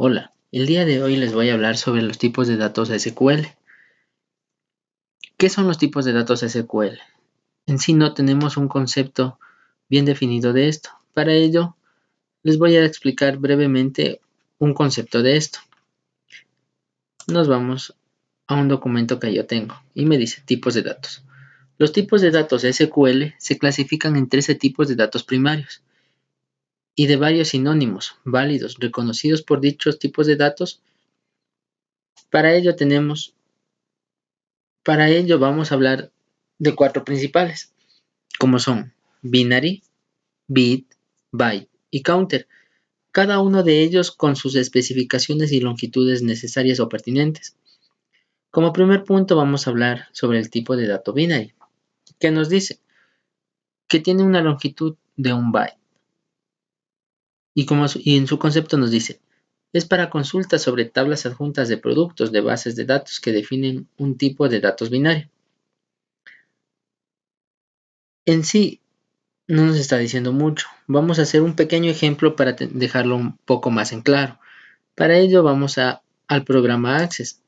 Hola, el día de hoy les voy a hablar sobre los tipos de datos SQL. ¿Qué son los tipos de datos SQL? En sí no tenemos un concepto bien definido de esto. Para ello, les voy a explicar brevemente un concepto de esto. Nos vamos a un documento que yo tengo y me dice tipos de datos. Los tipos de datos SQL se clasifican en 13 tipos de datos primarios y de varios sinónimos válidos reconocidos por dichos tipos de datos. Para ello vamos a hablar de 4 principales, como son binary, bit, byte y counter, cada uno de ellos con sus especificaciones y longitudes necesarias o pertinentes. Como primer punto vamos a hablar sobre el tipo de dato binary, que nos dice que tiene una longitud de un byte. Y en su concepto nos dice, es para consultas sobre tablas adjuntas de productos de bases de datos que definen un tipo de datos binario. En sí, no nos está diciendo mucho. Vamos a hacer un pequeño ejemplo para dejarlo un poco más en claro. Para ello vamos al programa Access.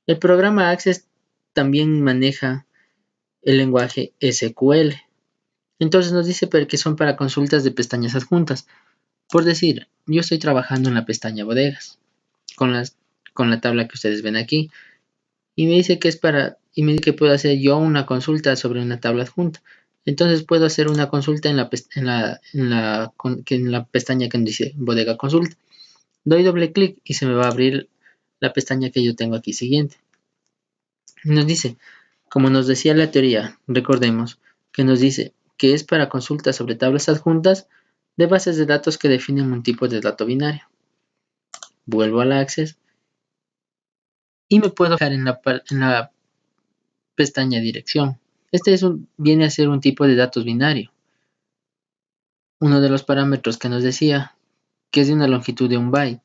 El programa Access también maneja el lenguaje SQL. Entonces nos dice que son para consultas de pestañas adjuntas. Por decir, yo estoy trabajando en la pestaña bodegas con la tabla que ustedes ven aquí y me dice y me dice que puedo hacer yo una consulta sobre una tabla adjunta. Entonces puedo hacer una consulta en la pestaña que dice bodega consulta. Doy doble clic y se me va a abrir la pestaña que yo tengo aquí siguiente. Nos dice, como nos decía la teoría, recordemos que nos dice que es para consultas sobre tablas adjuntas de bases de datos que definen un tipo de dato binario. Vuelvo al Access y me puedo fijar en la pestaña dirección. Este viene a ser un tipo de datos binario. Uno de los parámetros que nos decía que es de una longitud de un byte.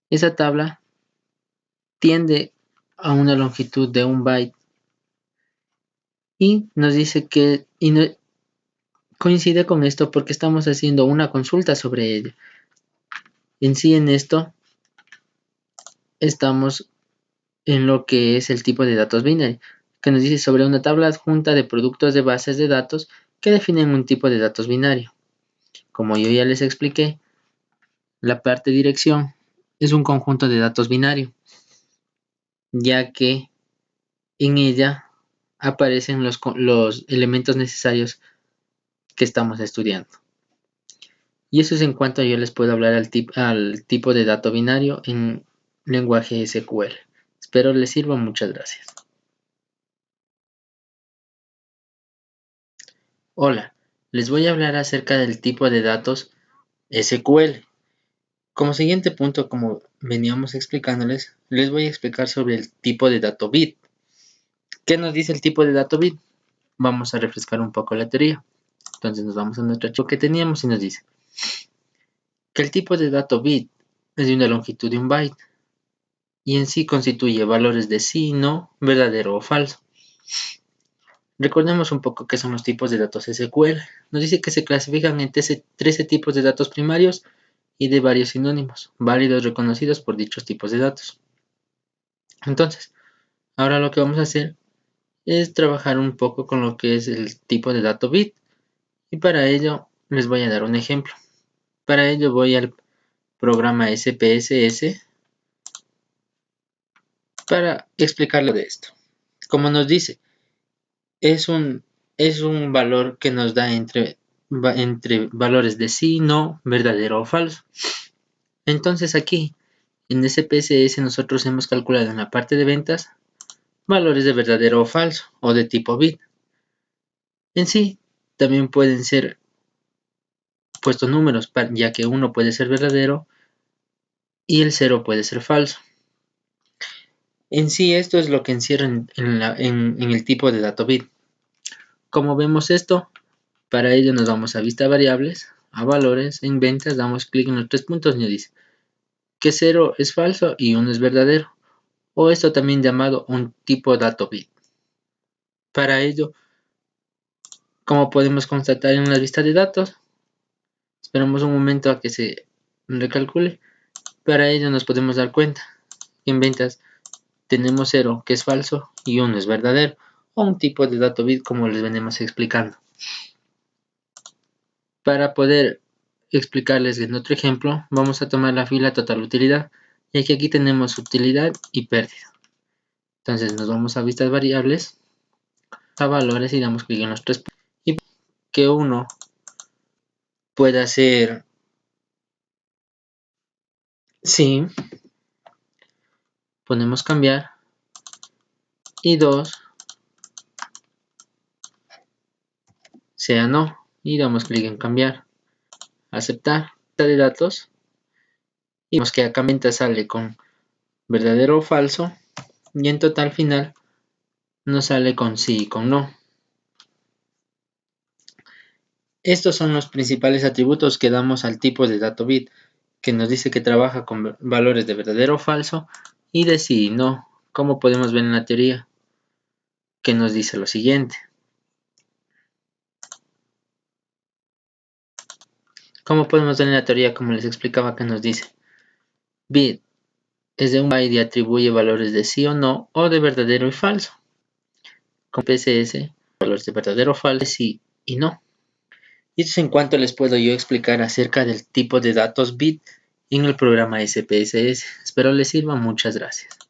Esa tabla tiende a una longitud de un byte y nos dice que coincide con esto porque estamos haciendo una consulta sobre ella. En sí, en esto estamos en lo que es el tipo de datos binary, que nos dice sobre una tabla adjunta de productos de bases de datos que definen un tipo de datos binario. Como yo ya les expliqué, la parte dirección es un conjunto de datos binario, ya que en ella aparecen los elementos necesarios que estamos estudiando. Y eso es en cuanto yo les puedo hablar al tipo de dato binario en lenguaje SQL. Espero les sirva. Muchas gracias. Hola, les voy a hablar acerca del tipo de datos SQL. Como siguiente punto, como veníamos explicándoles, les voy a explicar sobre el tipo de dato bit. ¿Qué nos dice el tipo de dato bit? Vamos a refrescar un poco la teoría. Entonces nos vamos a nuestro archivo que teníamos y nos dice que el tipo de dato bit es de una longitud de un byte y en sí constituye valores de sí, no, verdadero o falso. Recordemos un poco qué son los tipos de datos SQL. Nos dice que se clasifican en 13 tipos de datos primarios y de varios sinónimos, válidos reconocidos por dichos tipos de datos. Entonces, ahora lo que vamos a hacer es trabajar un poco con lo que es el tipo de dato bit. Y para ello les voy a dar un ejemplo. Para ello voy al programa SPSS para explicarle de esto. Como nos dice, es un valor que nos da entre valores de sí, no, verdadero o falso. Entonces aquí en SPSS nosotros hemos calculado en la parte de ventas valores de verdadero o falso o de tipo bit. En sí también pueden ser puestos números, ya que uno puede ser verdadero y el 0 puede ser falso. En sí esto es lo que encierra en el tipo de dato bit. Como vemos esto, para ello nos vamos a vista variables, a valores, en ventas, damos clic en los 3 puntos y nos dice que 0 es falso y 1 es verdadero, o esto también llamado un tipo dato bit. Para ello, como podemos constatar en la vista de datos, esperamos un momento a que se recalcule, Para ello nos podemos dar cuenta que en ventas tenemos 0 que es falso y 1 es verdadero, o un tipo de dato bit como les venimos explicando. Para poder explicarles en otro ejemplo, vamos a tomar la fila total utilidad, ya que aquí tenemos utilidad y pérdida. Entonces nos vamos a vistas variables, a valores y damos clic en los tres puntos. Y que uno pueda ser sí, ponemos cambiar, y 2 sea no, y damos clic en cambiar, aceptar, de datos, y vemos que acá venta sale con verdadero o falso, y en total final nos sale con sí y con no. Estos son los principales atributos que damos al tipo de dato bit, que nos dice que trabaja con valores de verdadero o falso y de sí y no, como podemos ver en la teoría, que nos dice lo siguiente. Como podemos ver en la teoría, como les explicaba, que nos dice bit es de un byte y atribuye valores de sí o no o de verdadero y falso. Con PCS, valores de verdadero o falso, de sí y no. Y esto es en cuanto les puedo yo explicar acerca del tipo de datos bit en el programa SPSS. Espero les sirva. Muchas gracias.